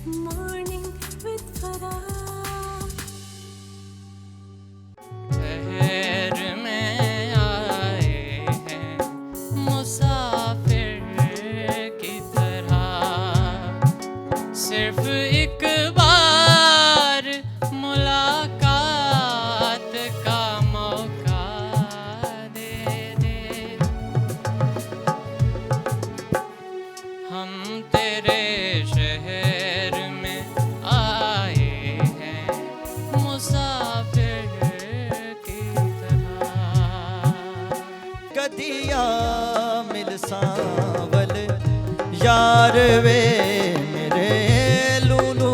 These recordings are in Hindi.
morning with Farah. शहर में आए हैं मुसाफिर की तरह, सिर्फ एक बार मुलाकात का मौका दे दे। हम तेरे शहर में आए हैं मुसाफिर की तरह। कदिया मिल सांवल यार वे मेरे लूनू,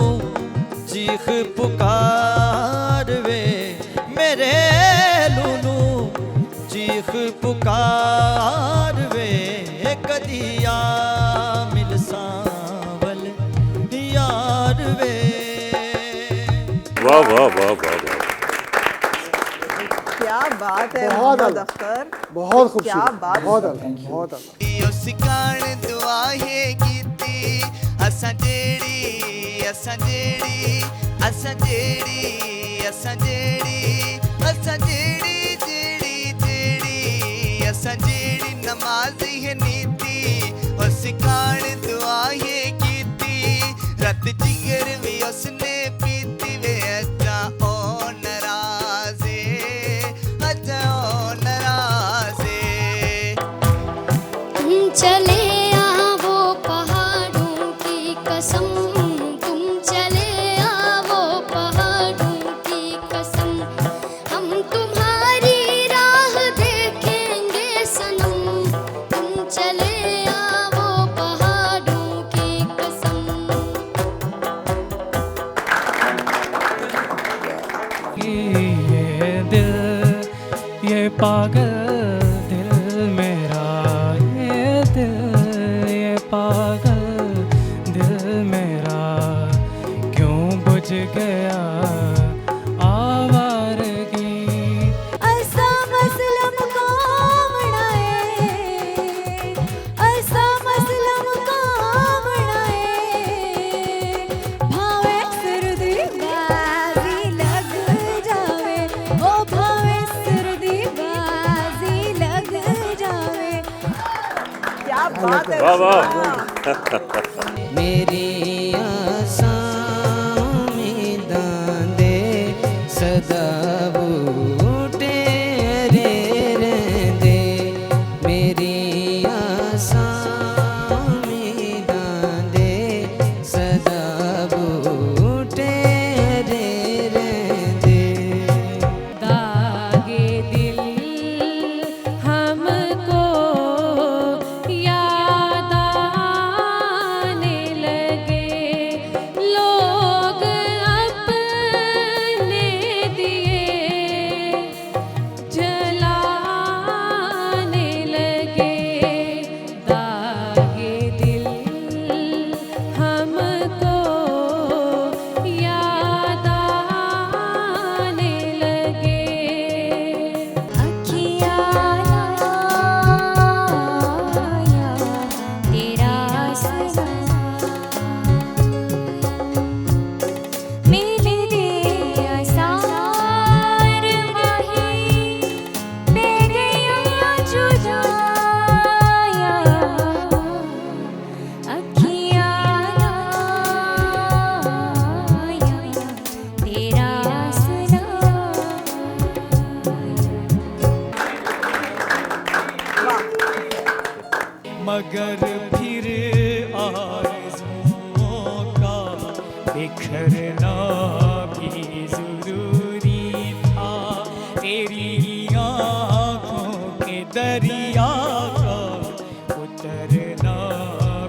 चीख पुकार वे मेरे लूनू, चीख पुकार वे। कदिया मिल सांवल यार वे। वाह वाह वाह वाह वाह। क्या बात है बहुत मोहम्मद आला, अख्तर, बहुत क्या खूबसूरत, बात बहुत है। आला, बहुत आला। सिकाण दुआहे कीती असां जेड़ी असां जेड़ी असां जेड़ी असां जेड़ी असां जेड़ी जेड़ी जेड़ी असां जेड़ी नमाज़ी है नीति और सिकाण दुआहे कीती रत जिगर भी उसने पीती वे अजा ओ नाराज़े अजा ओ नाराज़े। चले आवो पहाड़ों की कसम, तुम चले आवो पहाड़ों की कसम, हम तुम्हारी राह देखेंगे सनम, तुम चले आवो पहाड़ों की कसम। ये दिल ये पागल दिल मेरा, ये दिल ये पागल दिल मेरा, क्यों बुझ गया आवारगी। असा मसलम कामणाए, असा मसलम कामणाए, भावे सर्दी बाजी लग जावे, ओ भावे सर्दी बाजी लग जावे। क्या बात है वाह, वाह। सुना। मेरी आसां उम्मीदां दे सदा बूटे रे रहंदे, मेरी आसां उम्मीदां दे सदा बूटे रे रहंदे। दागे दिल हमको याद आने लगे, लोग अपने दिए जलाने लगे। दागे दिल हमको याद आने लगे। अखियाँ लाया तेरा सनम, मिले असार माही पे गया जुदाया। अखियाँ लाया तेरा सनम। मगर फिर आरज़ुओं का बिखरना भी ज़रूरी था, तेरी आँखों के दरिया का उतरना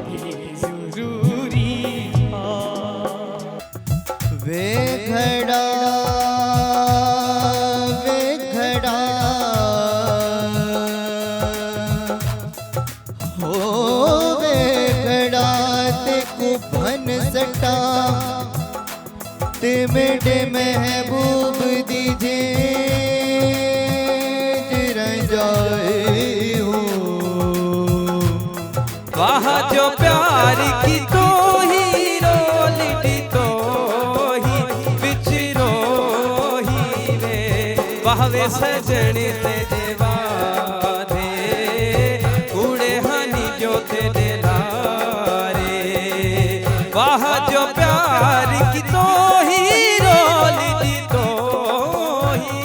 भी ज़रूरी था। वे घड़ा हो वे घड़ा ते कुभन सटा ते मेरे महबूब दीजे जाए हो। वाह जो प्यार की तो हीरो लिटी वाह वे सजनी तेरे वादे कूड़े हनी जो तेरे लारे वाह जो प्यार की तो ही रोली दी तो ही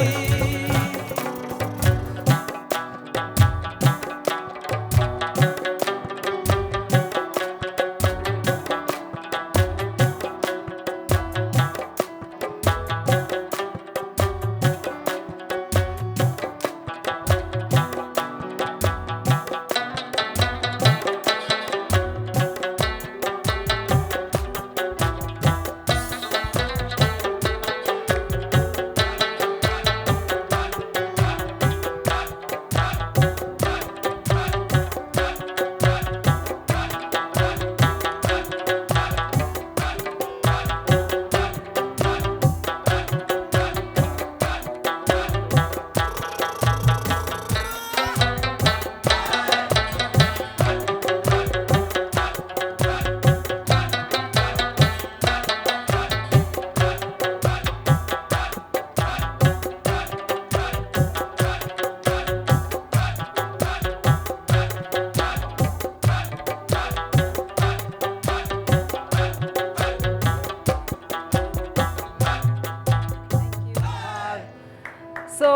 So,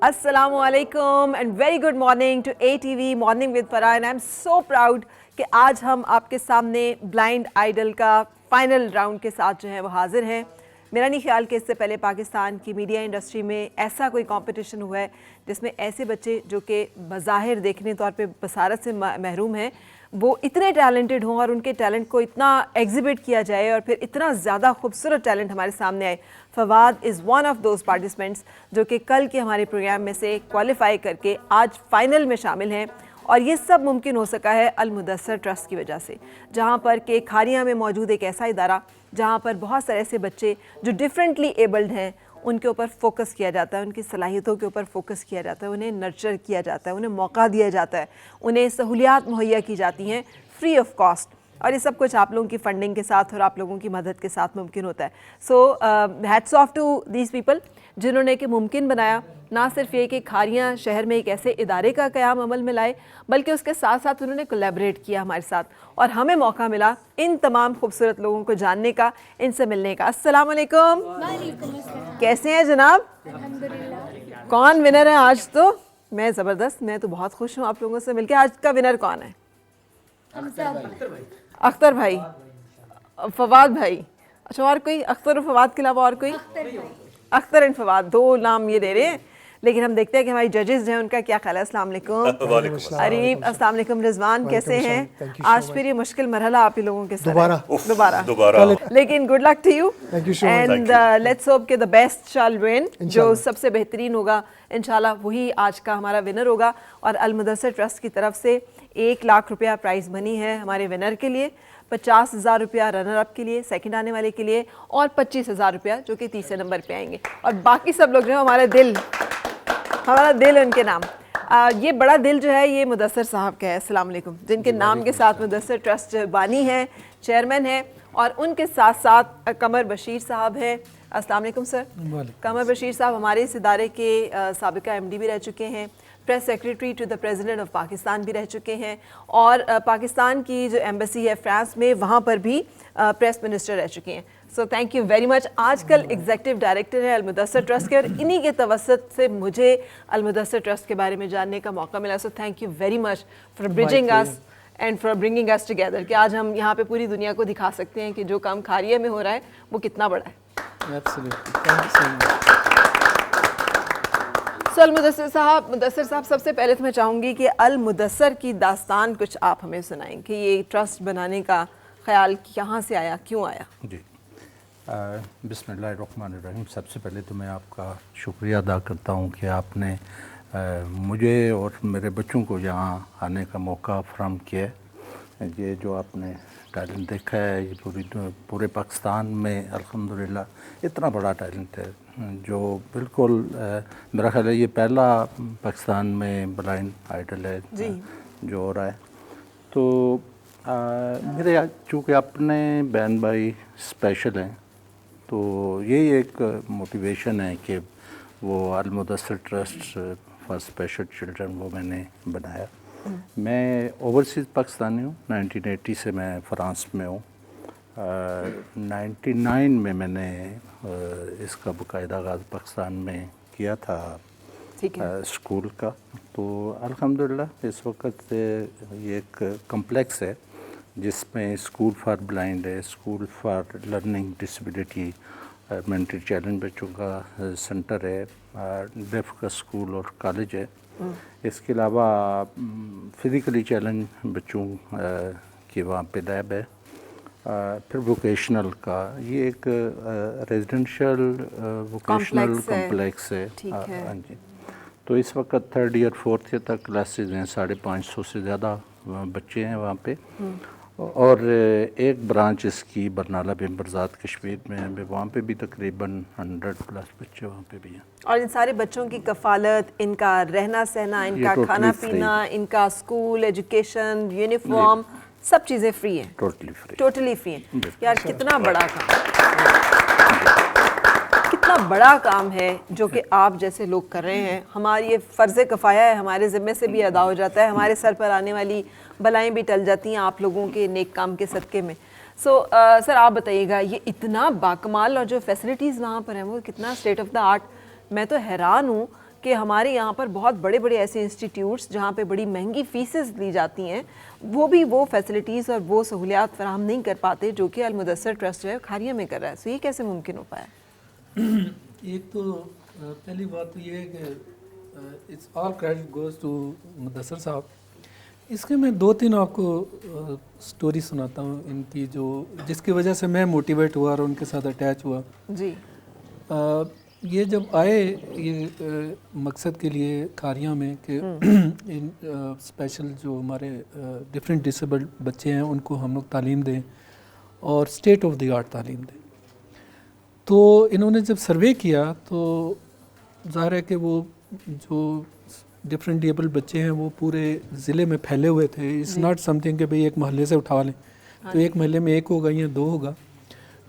Assalamu alaikum and very good morning to ATV Morning with Farah and I'm so proud कि आज हम आपके सामने ब्लाइंड आइडल का फाइनल राउंड के साथ जो है वो हाजिर हैं। मेरा नहीं ख्याल कि इससे पहले पाकिस्तान की मीडिया इंडस्ट्री में ऐसा कोई कंपटीशन हुआ है जिसमें ऐसे बच्चे जो कि बज़ाहिर देखने तौर पे बसारत से महरूम हैं वो इतने टैलेंटेड हों और उनके टैलेंट को इतना एग्जिबिट किया जाए और फिर इतना ज़्यादा खूबसूरत टैलेंट हमारे सामने आए। Fawad is one of those participants जो कि कल के हमारे प्रोग्राम में से क्वालिफाई करके आज फाइनल में शामिल हैं और ये सब मुमकिन हो सका है अल मुदस्सर ट्रस्ट की वजह से, जहाँ पर कि खारियाँ में मौजूद एक ऐसा इदारा जहाँ पर बहुत सारे ऐसे बच्चे जो डिफरेंटली एबल्ड हैं उनके ऊपर फोकस किया जाता है, उनकी सलाहियतों के ऊपर फोकस किया जाता है, उन्हें नर्चर किया जाता है, उन्हें मौका दिया जाता है, उन्हें सहूलियात मुहैया की जाती हैं फ्री ऑफ कॉस्ट और ये सब कुछ आप लोगों की फंडिंग के साथ और आप लोगों की मदद के साथ मुमकिन होता है। So hats off to these people जिन्होंने कि मुमकिन बनाया ना सिर्फ ये कि खारियाँ शहर में एक ऐसे इदारे का क़याम अमल में लाए बल्कि उसके साथ साथ उन्होंने कोलैबोरेट किया हमारे साथ और हमें मौका मिला इन तमाम खूबसूरत लोगों को जानने का, इनसे मिलने का। अस्सलाम वालेकुम, कैसे हैं जनाब? कौन विनर है आज? तो मैं ज़बरदस्त, मैं तो बहुत खुश हूँ आप लोगों से मिलकर। आज का विनर कौन है? अख्तर भाई, फवाद भाई, अच्छा और कोई? अख्तर और फवाद के अलावा और कोई? अख्तर एंड फवाद, दो नाम ये दे रहे हैं लेकिन हम देखते हैं कि हमारी जजेस जो हैं उनका क्या ख्याल है। अस्सलाम वालेकुम अरीब, अस्सलाम वालेकुम रिजवान, कैसे हैं? आज फिर ये मुश्किल मरहला आप ही लोगों के साथ दोबारा लेकिन good luck to you and let's hope कि द बेस्ट शैल विन, जो सबसे बेहतरीन होगा इंशाल्लाह वही आज का हमारा विनर होगा। और अल मुदस्सर ट्रस्ट की तरफ से 1 लाख रुपया प्राइज़ मनी है हमारे विनर के लिए, 50,000 रुपया रनर अप के लिए, सेकंड आने वाले के लिए और 25,000 रुपया जो कि तीसरे नंबर पे आएंगे और बाकी सब लोग जो है हमारा दिल उनके नाम। ये बड़ा दिल जो है ये मुदस्सर साहब का है, अस्सलाम वालेकुम, जिनके नाम के साथ मुदस्सर ट्रस्ट बानी है, चेयरमैन है और उनके साथ साथ कमर बशीर साहब हैं। अस्सलाम वालेकुम सर। कमर बशीर साहब हमारे इस इदारे के साबिका एमडी भी रह चुके हैं, press secretary to the president of Pakistan भी रह चुके हैं और पाकिस्तान की जो एम्बेसी है फ्रांस में वहाँ पर भी प्रेस मिनिस्टर रह चुके हैं। So thank you very much. आजकल एग्जीक्यूटिव डायरेक्टर है अल मुदस्सर ट्रस्ट के और इन्हीं के तवसत से मुझे अल मुदस्सर ट्रस्ट के बारे में जानने का मौका मिला। So thank you very much for bridging us and for bringing us together कि आज हम यहाँ पे पूरी दुनिया को दिखा सकते हैं कि जो काम खारिया में हो रहा है वो कितना बड़ा है। सो अल मुदस्सर साहब सबसे पहले तो मैं चाहूँगी कि अल मुदस्सर की दास्तान कुछ आप हमें सुनाएं कि ये ट्रस्ट बनाने का ख्याल कहाँ से आया, क्यों आया? जी, बिस्मिल्लाहिर्रहमानिर्रहीम। सबसे पहले तो मैं आपका शुक्रिया अदा करता हूँ कि आपने मुझे और मेरे बच्चों को यहाँ आने का मौका फराहम किया है। ये जो आपने टैलेंट देखा है ये पूरे पाकिस्तान में अल्हम्दुलिल्लाह इतना बड़ा टैलेंट है जो बिल्कुल मेरा ख्याल है ये पहला पाकिस्तान में ब्लाइंड आइडल है जो हो रहा है। तो मेरे चूँकि अपने बहन भाई स्पेशल हैं तो यही एक मोटिवेशन है कि वो Al Mudassir trust for special children वो मैंने बनाया। मैं ओवरसीज़ पाकिस्तानी हूँ, 1980 से मैं फ़्रांस में हूँ। 99 में मैंने इसका बाकायदा आगाज़ पाकिस्तान में किया था ठीक है। स्कूल का। तो अल्हम्दुलिल्लाह इस वक्त ये एक कम्प्लेक्स है जिसमें स्कूल फॉर ब्लाइंड है, school for learning disability, mental challenge बच्चों का सेंटर है, डेफ का स्कूल और कॉलेज है। इसके अलावा फिज़िकली चैलेंज बच्चों की वहाँ पे लैब है। फिर वोकेशनल का ये एक रेजिडेंशियल वोकेशनल कॉम्प्लेक्स है। हाँ जी। तो इस वक्त 3rd ईयर 4th ईयर तक क्लासेज हैं, 550 से ज़्यादा बच्चे हैं वहाँ पे। और एक ब्रांच इसकी बरनाला बिम्बरज़ात कश्मीर में है, वहाँ पे भी तकरीबन 100+ बच्चे वहाँ पे भी हैं। और इन सारे बच्चों की कफालत, इनका रहना सहना, इनका खाना पीना, इनका स्कूल एजुकेशन, यूनिफॉर्म, सब चीज़ें फ्री हैं। टोटली फ्री हैं। यार कितना बड़ा काम है जो कि आप जैसे लोग कर रहे हैं। हमारी ये फ़र्ज़ कफ़ाया है, हमारे ज़िम्मे से भी अदा हो जाता है, हमारे सर पर आने वाली बलाएं भी टल जाती हैं आप लोगों के नेक काम के सदक़े में। सर आप बताइएगा, ये इतना बाकमाल और जो फैसिलिटीज़ वहाँ पर हैं वो कितना स्टेट ऑफ द आर्ट। मैं तो हैरान हूँ कि हमारे यहाँ पर बहुत बड़े बड़े ऐसे इंस्टीट्यूट्स जहाँ पे बड़ी महंगी फ़ीसेस ली जाती हैं, वो भी वो फैसिलिटीज़ और वो सहूलियात फराहम नहीं कर पाते जो कि अल मुदस्सिर ट्रस्ट जो है खारिया में कर रहा है। सो ये कैसे मुमकिन हो पाया? एक तो पहली बात तो ये है कि it's all credit goes to Mudassir sahab. इसके मैं 2-3 आपको स्टोरी सुनाता हूँ इनकी, जो जिसकी वजह से मैं मोटिवेट हुआ और उनके साथ अटैच हुआ जी। ये जब आए ये मकसद के लिए खारिया में कि इन स्पेशल जो हमारे डिफरेंट डिसेबल्ड बच्चे हैं उनको हम लोग तालीम दें और स्टेट ऑफ द आर्ट तालीम दें। तो इन्होंने जब सर्वे किया तो ज़ाहिर है कि वो जो डिफरेंट डिसेबल्ड बच्चे हैं वो पूरे ज़िले में फैले हुए थे। इट्स नॉट समथिंग कि भाई एक मोहल्ले से उठा लें, तो एक मोहल्ले में 1 होगा या 2 होगा।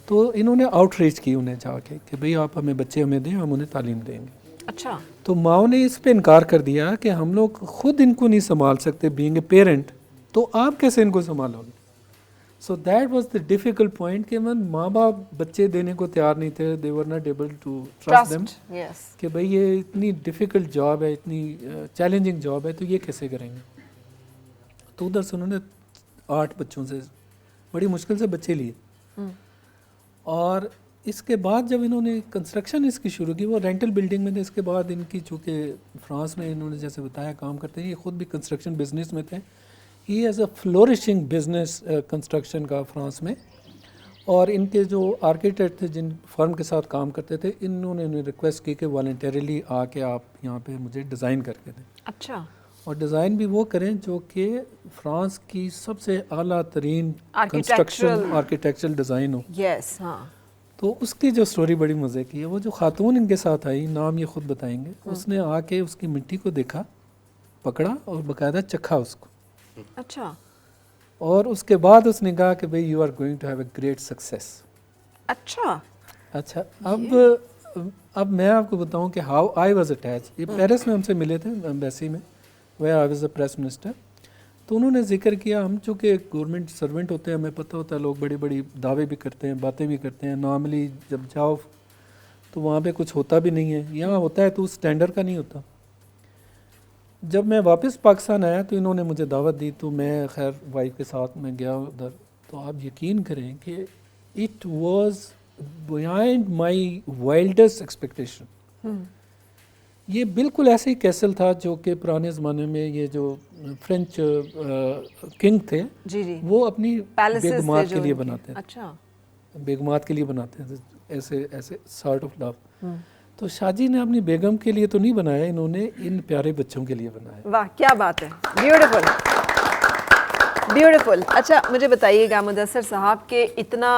तो इन्होंने आउटरीच की उन्हें जाके कि भाई आप हमें बच्चे हमें दें, हम उन्हें तालीम देंगे। अच्छा। तो माओ ने इस पे इनकार कर दिया कि हम लोग खुद इनको नहीं संभाल सकते बीइंग ए पेरेंट, तो आप कैसे इनको संभालोगे। So that was the difficult point कि माँ बाप बच्चे देने को तैयार नहीं थे। They were not able to trust them कि भाई ये इतनी डिफ़िकल्ट जॉब है, इतनी चैलेंजिंग जॉब है, तो ये कैसे करेंगे। तो उधर से उन्होंने 8 बच्चों से बड़ी मुश्किल से बच्चे लिए। और इसके बाद जब इन्होंने कंस्ट्रक्शन इसकी शुरू की, वो रेंटल बिल्डिंग में थे। इसके बाद इनकी चूँकि फ्रांस में इन्होंने जैसे बताया काम करते हैं, ये ख़ुद भी कंस्ट्रक्शन बिजनेस में थे। He as a flourishing business construction का फ्रांस में। और इनके जो आर्किटेक्ट थे जिन फर्म के साथ काम करते थे, इन्होंने उन्हें रिक्वेस्ट की कि वॉलंटरीली आके आप यहाँ पे मुझे डिज़ाइन करके दें। अच्छा। और डिज़ाइन भी वो करें जो कि फ्रांस की सबसे आला तरीन कंस्ट्रक्शन आर्किटेक्चरल डिज़ाइन हो। यस, हाँ। तो उसकी जो स्टोरी बड़ी मज़े की है, वो जो खातून इनके साथ आई, नाम ये ख़ुद बताएंगे, उसने आके उसकी मिट्टी को देखा, पकड़ा और बाकायदा चखा उसको। अच्छा। और उसके बाद उसने कहा कि भाई you are going to have a great success. अच्छा। अब मैं आपको बताऊं कि हाउ आई वाज अटैच। ये पेरिस में हमसे मिले थे एम्बेसी में, where I was the press minister. तो उन्होंने जिक्र किया, हम चूँकि गवर्नमेंट सर्वेंट होते हैं, हमें पता होता है लोग बड़ी बड़ी दावे भी करते हैं, बातें भी करते हैं। नॉर्मली जब जाओ तो वहाँ पे कुछ होता भी नहीं है, यहाँ होता है तो उस स्टैंडर्ड का नहीं होता। जब मैं वापस पाकिस्तान आया तो इन्होंने मुझे दावत दी, तो मैं खैर वाइफ के साथ मैं गया उधर। तो आप यकीन करें कि it was beyond my wildest expectation. ये बिल्कुल ऐसे ही कैसल था जो कि पुराने ज़माने में ये जो फ्रेंच किंग थे जी जी, वो अपनी बेगमात के लिए बनाते थे। अच्छा। बेगमात के लिए बनाते थे, ऐसे ऐसे सॉर्ट ऑफ लव। तो शाहजी ने अपनी बेगम के लिए तो नहीं बनाया, इन्होंने इन प्यारे बच्चों के लिए बनाया। वाह क्या बात है, ब्यूटीफुल ब्यूटीफुल। अच्छा मुझे बताइएगा मुदस्सिर साहब के इतना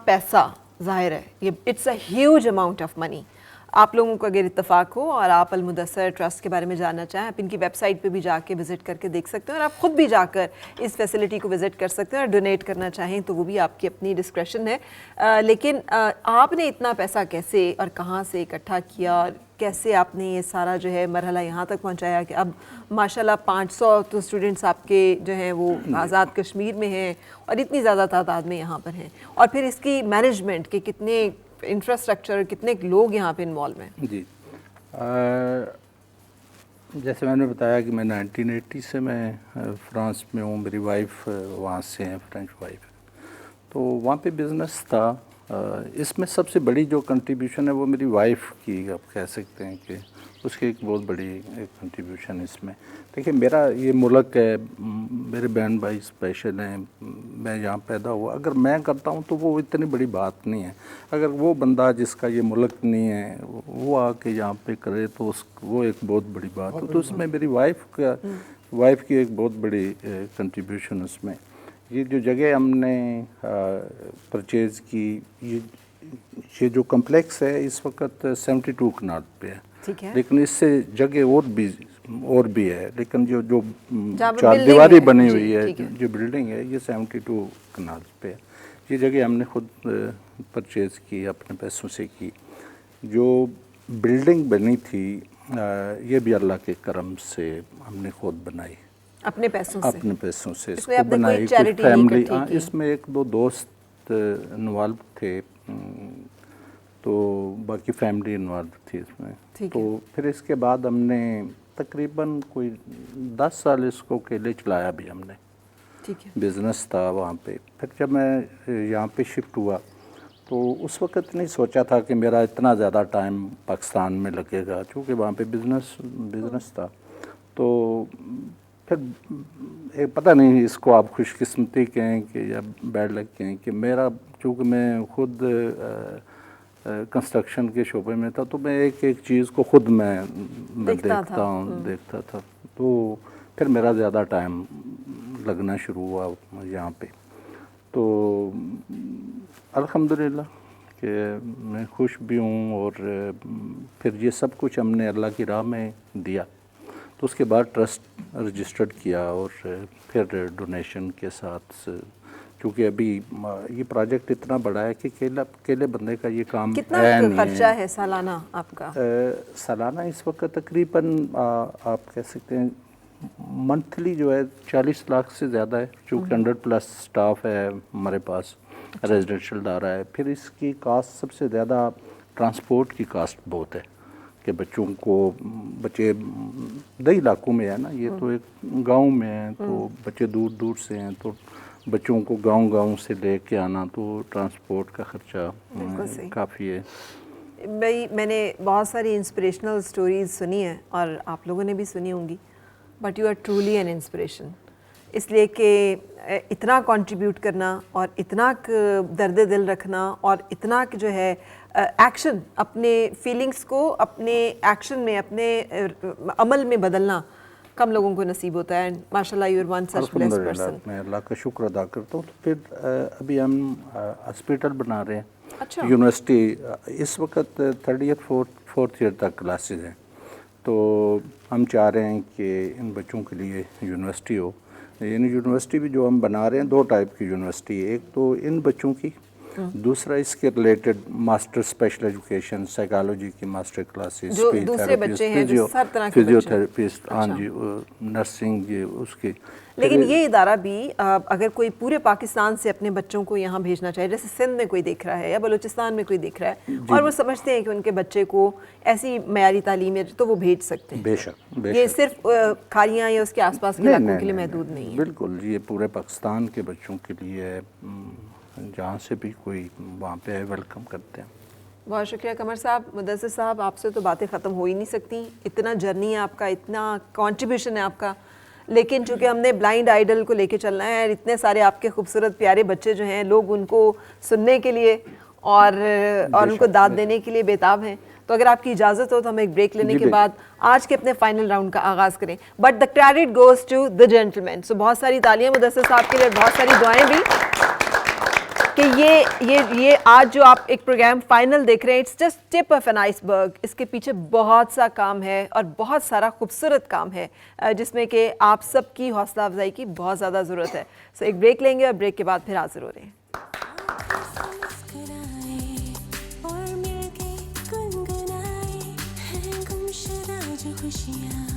पैसा, जाहिर है ये it's a huge amount of money. आप लोगों को अगर इत्तेफाक हो और आप अल मुदस्सिर ट्रस्ट के बारे में जानना चाहें, आप इनकी वेबसाइट पे भी जाके विज़िट करके देख सकते हैं और आप ख़ुद भी जाकर इस फैसिलिटी को विज़िट कर सकते हैं और डोनेट करना चाहें तो वो भी आपकी अपनी डिस्क्रेशन है। लेकिन आपने इतना पैसा कैसे और कहाँ से इकट्ठा किया, और कैसे आपने ये सारा जो है मरहला यहाँ तक पहुँचाया कि अब माशाल्लाह 500 तो स्टूडेंट्स आपके जो हैं वो आज़ाद कश्मीर में हैं और इतनी ज़्यादा तादाद में यहाँ पर हैं, और फिर इसकी मैनेजमेंट के कितने इंफ्रास्ट्रक्चर, कितने लोग यहाँ पे इन्वॉल्व हैं? जी, जैसे मैंने बताया कि मैं 1980 से मैं फ्रांस में हूँ, मेरी वाइफ वहाँ से हैं, फ्रेंच वाइफ, तो वहाँ पे बिज़नेस था। इसमें सबसे बड़ी जो कंट्रीब्यूशन है वो मेरी वाइफ की, आप कह सकते हैं कि उसकी एक बहुत बड़ी एक कंट्रीब्यूशन इसमें। देखिए, मेरा ये मुल्क है, मेरे बहन भाई स्पेशल हैं, मैं यहाँ पैदा हुआ, अगर मैं करता हूँ तो वो इतनी बड़ी बात नहीं है। अगर वो बंदा जिसका ये मुल्क नहीं है वो आके यहाँ पे करे तो वो एक बहुत बड़ी बात है। तो उसमें मेरी वाइफ की एक बहुत बड़ी कंट्रीब्यूशन उसमें। ये जो जगह हमने परचेज़ की, ये जो कम्प्लेक्स है इस वक्त 72 कनाल पे है, ठीक है, लेकिन इससे जगह और भी है, लेकिन जो चार दीवारी बनी हुई है, जो बिल्डिंग है, ये 72 कनाल पे है। ये जगह हमने खुद परचेज़ की, अपने पैसों से की। जो बिल्डिंग बनी थी ये भी अल्लाह के करम से हमने खुद बनाई, अपने पैसों से इसको बनाई। कुछ फैमिली, इसमें एक दो दोस्त इन्वॉल्व थे, तो बाकी फैमिली इन्वॉल्व थी इसमें। तो फिर इसके बाद हमने तकरीबन कोई 10 साल इसको अकेले चलाया भी हमने, ठीक है, बिज़नेस था वहाँ पे। फिर जब मैं यहाँ पे शिफ्ट हुआ तो उस वक्त नहीं सोचा था कि मेरा इतना ज़्यादा टाइम पाकिस्तान में लगेगा, क्योंकि वहाँ पे बिज़नेस था। तो फिर पता नहीं इसको आप खुशकिस्मती कहें कि या बैड लक कहें कि मेरा, चूँकि मैं खुद कंस्ट्रक्शन के शोबे में था, तो मैं एक चीज़ को खुद मैं देखता था। तो फिर मेरा ज़्यादा टाइम लगना शुरू हुआ यहाँ पे। तो अल्हम्दुलिल्लाह कि मैं खुश भी हूँ। और फिर ये सब कुछ हमने अल्लाह की राह में दिया, तो उसके बाद ट्रस्ट रजिस्टर्ड किया और फिर डोनेशन के साथ, क्योंकि अभी ये प्रोजेक्ट इतना बड़ा है कि अकेले बंदे का ये काम कितना खर्चा है सालाना आपका? सालाना इस वक्त तकरीबन आप कह सकते हैं मंथली जो है 40 लाख से ज़्यादा है, चूँकि 100+ स्टाफ है हमारे पास, रेजिडेंशियल दारा है। फिर इसकी कास्ट सबसे ज़्यादा ट्रांसपोर्ट की कास्ट बहुत है कि बच्चे दही इलाकों में है ना, ये तो एक गांव में है, तो बच्चे दूर दूर से हैं, तो बच्चों को गांव से लेके आना, तो ट्रांसपोर्ट का खर्चा काफ़ी है। भाई, मैंने बहुत सारी इंस्पिरेशनल स्टोरीज़ सुनी है और आप लोगों ने भी सुनी होंगी, but you are truly an inspiration, इसलिए कि इतना कंट्रीब्यूट करना और इतना दर्द दिल रखना और इतना जो है एक्शन, अपने फीलिंग्स को अपने एक्शन में, अपने अमल में बदलना कम लोगों को नसीब होता है। माशाल्लाह you are one such blessed person. मैं अल्लाह का शुक्र अदा करता हूँ। तो फिर अभी हम हॉस्पिटल बना रहे हैं। अच्छा। यूनिवर्सिटी इस वक्त 3rd ईयर 4th ईयर तक क्लासेज हैं, तो हम चाह रहे हैं कि इन बच्चों के लिए यूनिवर्सिटी हो। यानी यूनिवर्सिटी भी जो हम बना रहे हैं, 2 टाइप की यूनिवर्सिटी, एक तो इन बच्चों की, दूसरा इसके related master special education, psychology की मास्टर क्लासेस, फिजियोथेरेपिस्ट, हाँ जी, नर्सिंग, ये उसकी। लेकिन ये इदारा भी अगर कोई पूरे पाकिस्तान से अपने बच्चों को यहाँ भेजना चाहे, जैसे सिंध में कोई देख रहा है या बलूचिस्तान में कोई देख रहा है और वो समझते हैं कि उनके बच्चे को ऐसी मयारी तालीम है, तो वो भेज सकते हैं। बेशक। ये सिर्फ खालियाँ या उसके आसपास के इलाकों के लिए महदूद नहीं है। बिल्कुल, ये पूरे पाकिस्तान के बच्चों के लिए, जहाँ से भी कोई वहाँ पे वेलकम करते हैं। बहुत शुक्रिया कमर साहब। मुदस्सिर साहब, आपसे तो बातें ख़त्म हो ही नहीं सकती, इतना जर्नी है आपका, इतना कंट्रीब्यूशन है आपका। लेकिन चूँकि हमने ब्लाइंड आइडल को लेके चलना है, इतने सारे आपके खूबसूरत प्यारे बच्चे जो हैं, लोग उनको सुनने के लिए और उनको दाद देने के लिए बेताब हैं। तो अगर आपकी इजाज़त हो तो हम एक ब्रेक लेने के बाद आज के अपने फाइनल राउंड का आगाज़ करें। But the credit goes to the gentleman. So बहुत सारी तालियां मुदस्सिर साहब के लिए, बहुत सारी दुआएं भी कि ये आज जो आप एक प्रोग्राम फाइनल देख रहे हैं, it's just tip of an iceberg. इसके पीछे बहुत सा काम है और बहुत सारा खूबसूरत काम है, जिसमें कि आप सबकी हौसला अफजाई की बहुत ज़्यादा ज़रूरत है। सो एक ब्रेक लेंगे और ब्रेक के बाद फिर हाजिर हो रहे हैं। और मिलके गुनगुनाए हैं खुशियाँ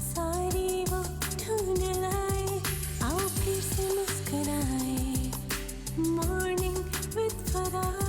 सारी वो ढूंढ लाए, आओ फिर से मुस्कुराए। Morning with Farah